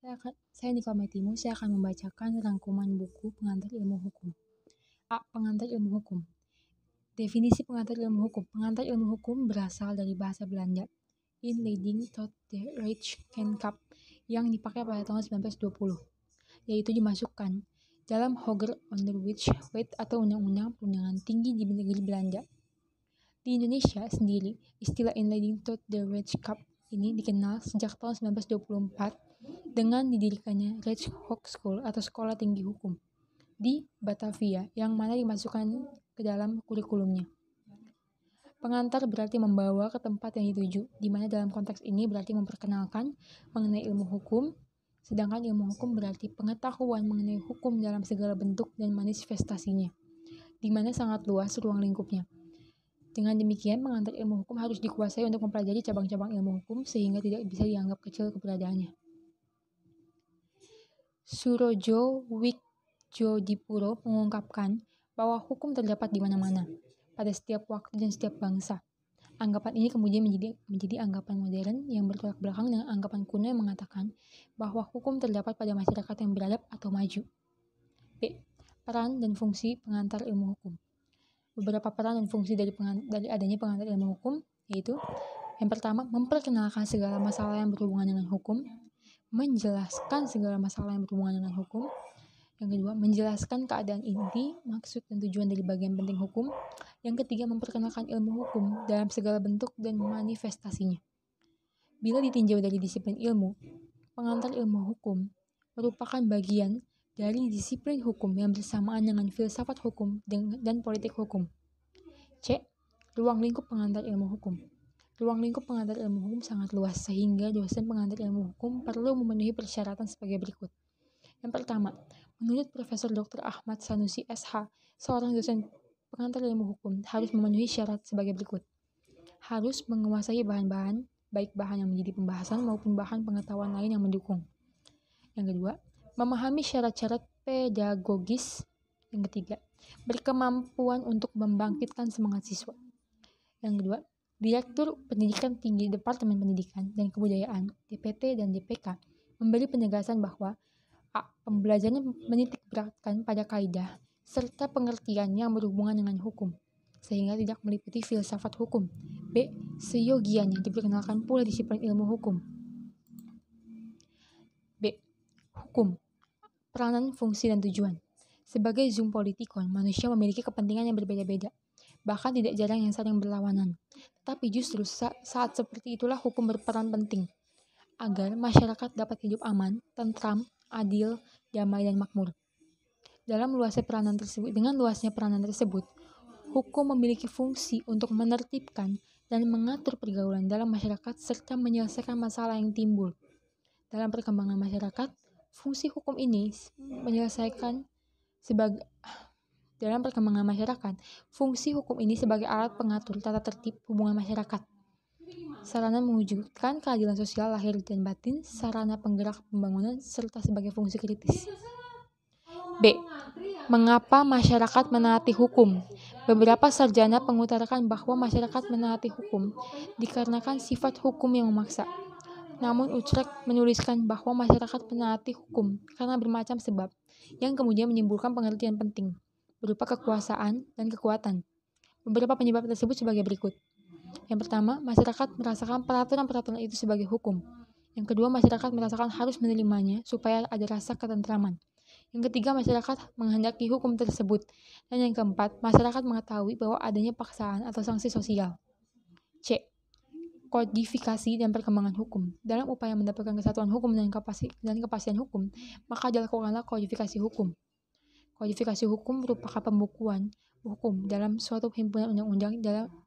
Saya Nika Metimu, saya akan membacakan rangkuman buku Pengantar Ilmu Hukum. A. Pengantar Ilmu Hukum. Definisi pengantar ilmu hukum. Pengantar ilmu hukum berasal dari bahasa Belanda, Inleiding tot de Rekenschap, yang dipakai pada tahun 1920, yaitu dimasukkan dalam Hoger Onderwijswet atau Undang-Undang Perundangan Tinggi di negeri Belanda. Di Indonesia sendiri, istilah Inleiding tot de Rekenschap ini dikenal sejak tahun 1924 dengan didirikannya Rechtshogeschool atau Sekolah Tinggi Hukum di Batavia, yang mana dimasukkan ke dalam kurikulumnya. Pengantar berarti membawa ke tempat yang dituju, di mana dalam konteks ini berarti memperkenalkan mengenai ilmu hukum, sedangkan ilmu hukum berarti pengetahuan mengenai hukum dalam segala bentuk dan manifestasinya, di mana sangat luas ruang lingkupnya. Dengan demikian, pengantar ilmu hukum harus dikuasai untuk mempelajari cabang-cabang ilmu hukum sehingga tidak bisa dianggap kecil keberadaannya. Surojo Wijdodipuro mengungkapkan bahwa hukum terdapat di mana-mana, pada setiap waktu dan setiap bangsa. Anggapan ini kemudian menjadi anggapan modern yang bertolak belakang dengan anggapan kuno yang mengatakan bahwa hukum terdapat pada masyarakat yang beradab atau maju. B. Peran dan fungsi pengantar ilmu hukum. Beberapa peran dan fungsi dari adanya pengantar ilmu hukum yaitu: yang pertama, memperkenalkan segala masalah yang berhubungan dengan hukum, menjelaskan segala masalah yang berhubungan dengan hukum. Yang kedua, menjelaskan keadaan inti, maksud dan tujuan dari bagian penting hukum. Yang ketiga, memperkenalkan ilmu hukum dalam segala bentuk dan manifestasinya. Bila ditinjau dari disiplin ilmu, pengantar ilmu hukum merupakan bagian dari disiplin hukum yang bersamaan dengan filsafat hukum dan politik hukum. C. Ruang lingkup pengantar ilmu hukum. Ruang lingkup pengantar ilmu hukum sangat luas, sehingga dosen pengantar ilmu hukum perlu memenuhi persyaratan sebagai berikut. Yang pertama, menurut Profesor Dr. Ahmad Sanusi SH, seorang dosen pengantar ilmu hukum harus memenuhi syarat sebagai berikut. Harus menguasai bahan-bahan, baik bahan yang menjadi pembahasan maupun bahan pengetahuan lain yang mendukung. Yang kedua, memahami syarat-syarat pedagogis. Yang ketiga, berkemampuan untuk membangkitkan semangat siswa. Yang kedua, Direktur Pendidikan Tinggi Departemen Pendidikan dan Kebudayaan, DPT dan DPK, memberi penegasan bahwa A. Pembelajaran menitik beratkan pada kaidah serta pengertian yang berhubungan dengan hukum, sehingga tidak meliputi filsafat hukum. B. Seyogianya diperkenalkan pula disiplin ilmu hukum. B. Hukum, peranan, fungsi, dan tujuan. Sebagai zoom politikon, manusia memiliki kepentingan yang berbeda-beda, bahkan tidak jarang yang saling berlawanan. Tetapi justru saat seperti itulah hukum berperan penting, agar masyarakat dapat hidup aman, tentram, adil, damai, dan makmur. Dengan luasnya peranan tersebut, hukum memiliki fungsi untuk menertibkan dan mengatur pergaulan dalam masyarakat serta menyelesaikan masalah yang timbul. Dalam perkembangan masyarakat, fungsi hukum ini sebagai alat pengatur tata tertib hubungan masyarakat, sarana mewujudkan keadilan sosial lahir dan batin, sarana penggerak pembangunan, serta sebagai fungsi kritis. B. Mengapa masyarakat menaati hukum? Beberapa sarjana mengutarakan bahwa masyarakat menaati hukum dikarenakan sifat hukum yang memaksa. Namun Utrecht menuliskan bahwa masyarakat menaati hukum karena bermacam sebab, yang kemudian menimbulkan pengertian penting, berupa kekuasaan dan kekuatan. Beberapa penyebab tersebut sebagai berikut. Yang pertama, masyarakat merasakan peraturan-peraturan itu sebagai hukum. Yang kedua, masyarakat merasakan harus menerimanya supaya ada rasa ketentraman. Yang ketiga, masyarakat menghendaki hukum tersebut. Dan yang keempat, masyarakat mengetahui bahwa adanya paksaan atau sanksi sosial. C. Kodifikasi dan perkembangan hukum. Dalam upaya mendapatkan kesatuan hukum dan kepastian hukum, maka dilakukanlah kodifikasi hukum. Kodifikasi hukum merupakan pembukuan hukum dalam suatu himpunan undang-undang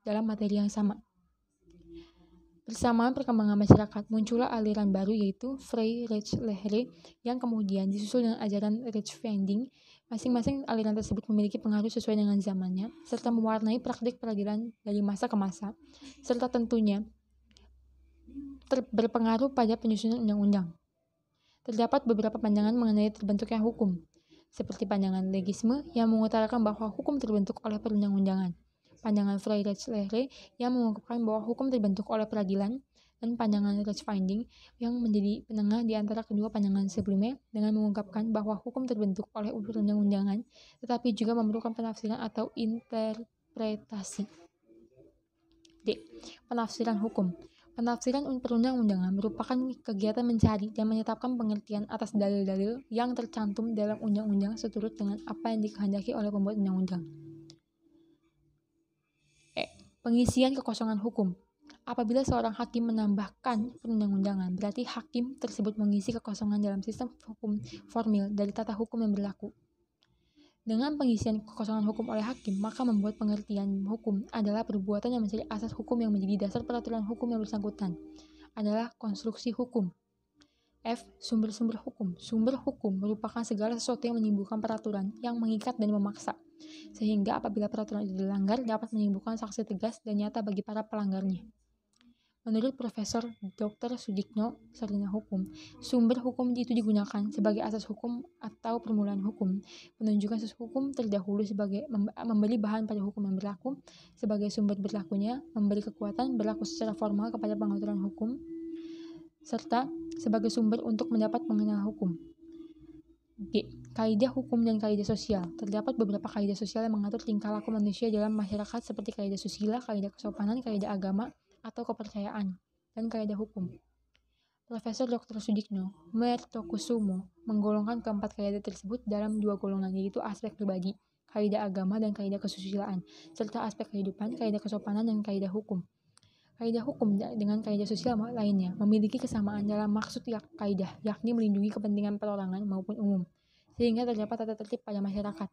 dalam materi yang sama. Bersamaan perkembangan masyarakat, muncullah aliran baru yaitu Freie Rechtslehre yang kemudian disusul dengan ajaran Rechtsfinding. Masing-masing aliran tersebut memiliki pengaruh sesuai dengan zamannya, serta mewarnai praktik peradilan dari masa ke masa, serta tentunya berpengaruh pada penyusunan undang-undang. Terdapat beberapa pandangan mengenai terbentuknya hukum, seperti pandangan legisme yang mengutarakan bahwa hukum terbentuk oleh perundang-undangan, pandangan Freie Rechtslehre yang mengungkapkan bahwa hukum terbentuk oleh peradilan, dan pandangan Reich-Finding yang menjadi penengah di antara kedua pandangan sebelumnya dengan mengungkapkan bahwa hukum terbentuk oleh perundang-undangan tetapi juga memerlukan penafsiran atau interpretasi. D. Penafsiran hukum. Penafsiran perundang-undangan merupakan kegiatan mencari dan menetapkan pengertian atas dalil-dalil yang tercantum dalam undang-undang seturut dengan apa yang dikehendaki oleh pembuat undang-undang. Pengisian kekosongan hukum. Apabila seorang hakim menambahkan perundang-undangan, berarti hakim tersebut mengisi kekosongan dalam sistem hukum formil dari tata hukum yang berlaku. Dengan pengisian kekosongan hukum oleh hakim, maka membuat pengertian hukum adalah perbuatan yang mencari asas hukum yang menjadi dasar peraturan hukum yang bersangkutan, adalah konstruksi hukum. F. Sumber-sumber hukum. Sumber hukum merupakan segala sesuatu yang menimbulkan peraturan yang mengikat dan memaksa, sehingga apabila peraturan itu dilanggar dapat menimbulkan sanksi tegas dan nyata bagi para pelanggarnya. Menurut Profesor Dr. Sudikno, Sarjana Hukum, sumber hukum itu digunakan sebagai asas hukum atau permulaan hukum, menunjukkan asas hukum terdahulu sebagai memberi bahan pada hukum yang berlaku, sebagai sumber berlakunya, memberi kekuatan berlaku secara formal kepada pengaturan hukum, serta sebagai sumber untuk mendapat pengenal hukum. G. Kaidah hukum dan kaidah sosial. Terdapat beberapa kaidah sosial yang mengatur tingkah laku manusia dalam masyarakat seperti kaidah susila, kaidah kesopanan, kaidah agama atau kepercayaan, dan kaidah hukum. Profesor Dr. Sudikno Mertokusumo menggolongkan keempat kaidah tersebut dalam dua golongan, yaitu aspek pribadi, kaidah agama dan kaidah kesusilaan, serta aspek kehidupan, kaidah kesopanan dan kaidah hukum. Kaidah hukum dengan kaidah sosial lainnya memiliki kesamaan dalam maksud kaidah, yakni melindungi kepentingan perorangan maupun umum, sehingga terdapat tata tertib pada masyarakat.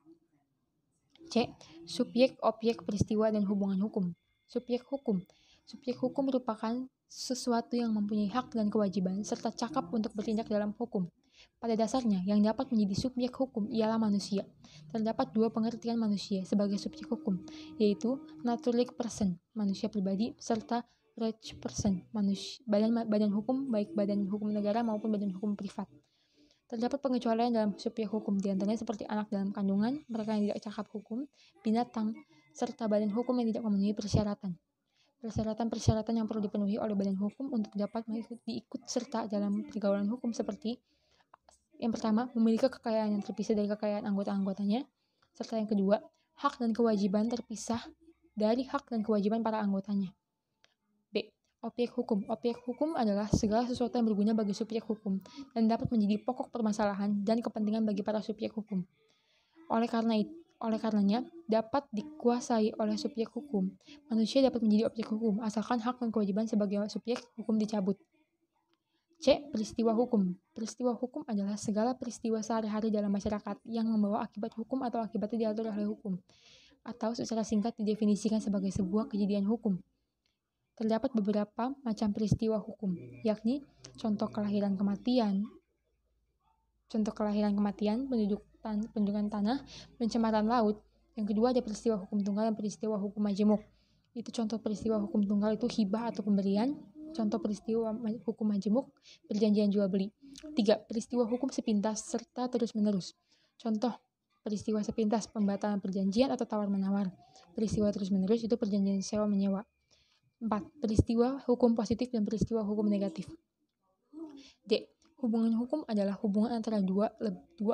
C. Subjek, objek, peristiwa, dan hubungan hukum. Subjek hukum. Subjek hukum merupakan sesuatu yang mempunyai hak dan kewajiban serta cakap untuk bertindak dalam hukum. Pada dasarnya, yang dapat menjadi subjek hukum ialah manusia. Terdapat dua pengertian manusia sebagai subjek hukum, yaitu naturalik person, manusia pribadi, serta Reich person, badan hukum, baik badan hukum negara maupun badan hukum privat. Terdapat pengecualian dalam subjek hukum, diantaranya seperti anak dalam kandungan, mereka yang tidak cakap hukum, binatang, serta badan hukum yang tidak memenuhi persyaratan. Persyaratan yang perlu dipenuhi oleh badan hukum untuk dapat diikut serta dalam pergaulan hukum seperti yang pertama, memiliki kekayaan yang terpisah dari kekayaan anggota-anggotanya, serta yang kedua, hak dan kewajiban terpisah dari hak dan kewajiban para anggotanya. B. Objek hukum. Objek hukum adalah segala sesuatu yang berguna bagi subjek hukum dan dapat menjadi pokok permasalahan dan kepentingan bagi para subjek hukum. Oleh karenanya, dapat dikuasai oleh subjek hukum. Manusia dapat menjadi objek hukum, asalkan hak dan kewajiban sebagai subjek hukum dicabut. C. Peristiwa hukum. Peristiwa hukum adalah segala peristiwa sehari-hari dalam masyarakat yang membawa akibat hukum atau akibatnya diatur oleh hukum, atau secara singkat didefinisikan sebagai sebuah kejadian hukum. Terdapat beberapa macam peristiwa hukum, yakni contoh kelahiran kematian, pendudukan tanah, pencemaran laut. Yang kedua ada peristiwa hukum tunggal dan peristiwa hukum majemuk. Itu contoh peristiwa hukum tunggal itu hibah atau pemberian. Contoh peristiwa hukum majemuk, perjanjian jual beli. 3. Peristiwa hukum sepintas serta terus-menerus. Contoh peristiwa sepintas, pembatalan perjanjian atau tawar-menawar. Peristiwa terus-menerus itu perjanjian sewa-menyewa. 4. Peristiwa hukum positif dan peristiwa hukum negatif. D. Hubungan hukum adalah hubungan antara dua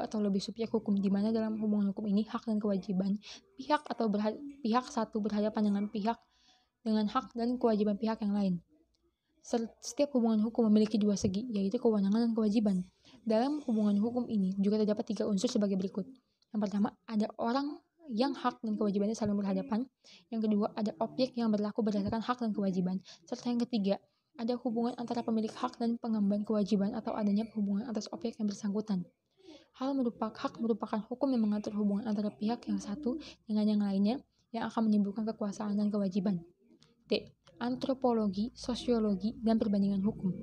atau lebih subjek hukum, di mana dalam hubungan hukum ini hak dan kewajiban pihak satu berhadapan dengan hak dan kewajiban pihak yang lain. Setiap hubungan hukum memiliki dua segi, yaitu kewenangan dan kewajiban. Dalam hubungan hukum ini juga terdapat 3 unsur sebagai berikut. Yang pertama, ada orang yang hak dan kewajibannya saling berhadapan. Yang kedua, ada objek yang berlaku berdasarkan hak dan kewajiban. Serta yang ketiga, ada hubungan antara pemilik hak dan pengemban kewajiban atau adanya hubungan atas objek yang bersangkutan. Hak merupakan hukum yang mengatur hubungan antara pihak yang satu dengan yang lainnya yang akan menimbulkan kekuasaan dan kewajiban. D. Antropologi, sosiologi, dan perbandingan hukum.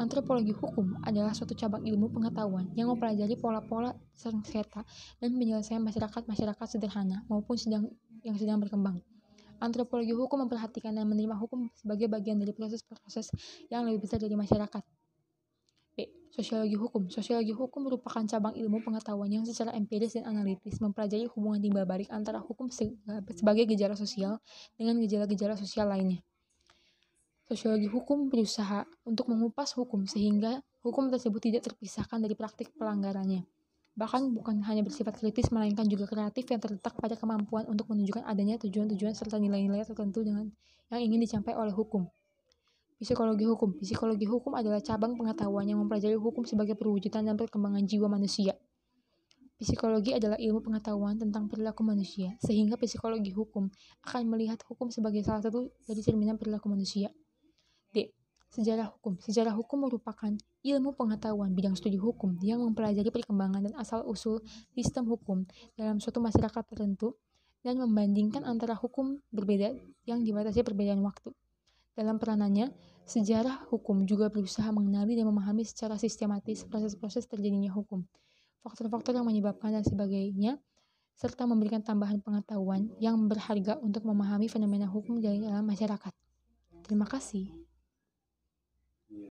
Antropologi hukum adalah suatu cabang ilmu pengetahuan yang mempelajari pola-pola sengketa dan penyelesaian masyarakat sederhana maupun yang sedang berkembang. Antropologi hukum memperhatikan dan menerima hukum sebagai bagian dari proses-proses yang lebih besar dari masyarakat. B. Sosiologi hukum. Sosiologi hukum merupakan cabang ilmu pengetahuan yang secara empiris dan analitis mempelajari hubungan timbal balik antara hukum sebagai gejala sosial dengan gejala-gejala sosial lainnya. Sosiologi hukum berusaha untuk mengupas hukum sehingga hukum tersebut tidak terpisahkan dari praktik pelanggarannya. Bahkan bukan hanya bersifat kritis, melainkan juga kreatif yang terletak pada kemampuan untuk menunjukkan adanya tujuan-tujuan serta nilai-nilai tertentu dengan yang ingin dicapai oleh hukum. Psikologi hukum. Psikologi hukum adalah cabang pengetahuan yang mempelajari hukum sebagai perwujudan dan perkembangan jiwa manusia. Psikologi adalah ilmu pengetahuan tentang perilaku manusia, sehingga psikologi hukum akan melihat hukum sebagai salah satu dari cerminan perilaku manusia. D. Sejarah hukum. Sejarah hukum merupakan ilmu pengetahuan bidang studi hukum yang mempelajari perkembangan dan asal-usul sistem hukum dalam suatu masyarakat tertentu dan membandingkan antara hukum berbeda yang dibatasi perbedaan waktu. Dalam peranannya, sejarah hukum juga berusaha mengenali dan memahami secara sistematis proses-proses terjadinya hukum, faktor-faktor yang menyebabkan dan sebagainya, serta memberikan tambahan pengetahuan yang berharga untuk memahami fenomena hukum dalam masyarakat. Terima kasih.